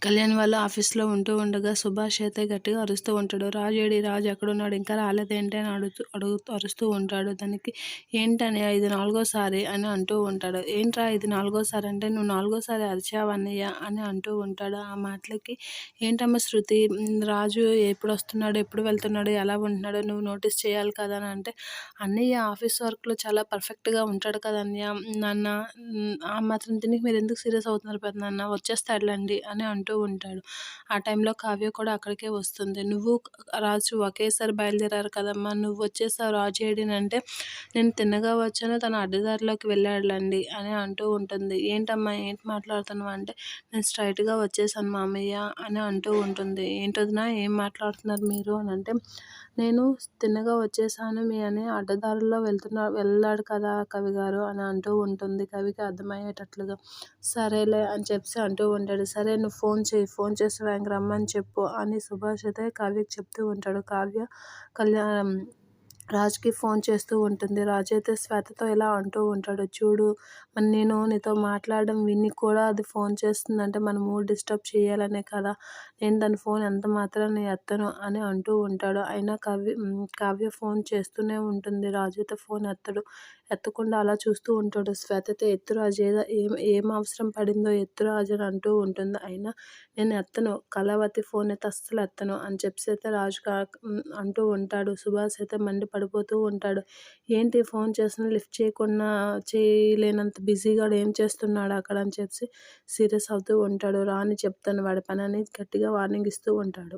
కళ్యాణ్ వాళ్ళ ఆఫీస్‌లో ఉంటూ ఉండగా సుభాష్ అయితే గట్టిగా అరుస్తూ ఉంటాడు. రాజు ఏడి? రాజు ఎక్కడున్నాడు? ఇంకా రాలేదేంటి? అని అరుస్తూ ఉంటాడు. దానికి ఏంటన్నయ్య ఇది నాలుగోసారి అని అంటూ ఉంటాడు. ఏంట్రా ఇది నాలుగోసారి అంటే, నువ్వు నాలుగోసారి అరిచావన్నయ్య అని అంటూ ఉంటాడు. ఆ మాటలకి ఏంటమ్మా శృతి, రాజు ఎప్పుడొస్తున్నాడు? ఎప్పుడు వెళ్తున్నాడు? ఎలా ఉంటున్నాడో నువ్వు నోటీస్ చేయాలి కదా అని అంటే, అన్నయ్య ఆఫీస్ వర్క్‌లో చాలా పర్ఫెక్ట్‌గా ఉంటాడు కదా అన్నయ్య. నాన్న ఆ మాత్రం దీనికి మీరెందుకు సీరియస్ అవుతున్నారు పెదనాన్న? వచ్చేస్తాడులెండి అని అంటూ ఉంటాడు. ఆ టైంలో కావ్య కూడా అక్కడికే వస్తుంది. నువ్వు రాజు ఒకేసారి బయలుదేరారు కదమ్మా! నువ్వొచ్చేసావు రాజు ఏడినంటే, నేను తిన్నగా వచ్చాను తను అడ్డదారిలోకి వెళ్ళాడులెండి అని అంటూ ఉంటుంది. ఏంటమ్మా ఏంటి మాట్లాడుతున్నావు అంటే, నేను స్ట్రెయిట్‌గా వచ్చేసాను మామయ్య అని అంటూ ఉంటుంది. ఏంటొదినా ఏం మాట్లాడుతున్నారు మీరు అని అంటే, నేను తిన్నగా వచ్చేసాను మీ అన్నయ్య అడ్డదారుల్లో వెళ్ళాడు కదా కవిగారు అని అంటూ ఉంటుంది కవికి అర్థమయ్యేటట్లుగా. సరేలే అని చెప్పేసి అంటూ ఉంటాడు. సరే నువ్వు ఫోన్ చెయ్యి. ఫోన్ చేసి ఆయనకి రమ్మని చెప్పు అని సుభాష్ అయితే కావ్యకి చెప్తూ ఉంటాడు. కావ్య కళ్యాణ్ రాజ్‌కి ఫోన్ చేస్తూ ఉంటుంది. రాజు అయితే శ్వేతతో ఇలా అంటూ ఉంటాడు. చూడు మరి నేను నీతో మాట్లాడడం విని కూడా అది ఫోన్ చేస్తుందంటే మన మూడ్ డిస్టర్బ్ చేయాలనే కదా! నేను దాని ఫోన్ ఎంత మాత్రాన ఎత్తను అని అంటూ ఉంటాడు. అయినా కావ్య ఫోన్ చేస్తూనే ఉంటుంది. రాజు అయితే ఫోన్ ఎత్తడు. ఎత్తకుండా అలా చూస్తూ ఉంటాడు. శ్వేత అయితే ఎత్తు రాజు ఏం అవసరం పడిందో ఎత్తు రాజు అని అంటూ ఉంటుంది. అయినా నేను ఎత్తను. కళావతి ఫోన్ అయితే అస్సలు ఎత్తను అని చెప్పేసి అయితే అంటూ ఉంటాడు. సుభాష్ అయితే మండిపడిపోతూ ఉంటాడు. ఏంటి ఫోన్ చేసినా లిఫ్ట్ చేయలేనంత బిజీగా ఏం చేస్తున్నాడు అక్కడ అని చెప్పేసి సీరియస్ అవుతూ ఉంటాడు. రా అని చెప్తాను వాడి పని అని గట్టిగా వార్నింగ్ ఇస్తూ ఉంటాడు.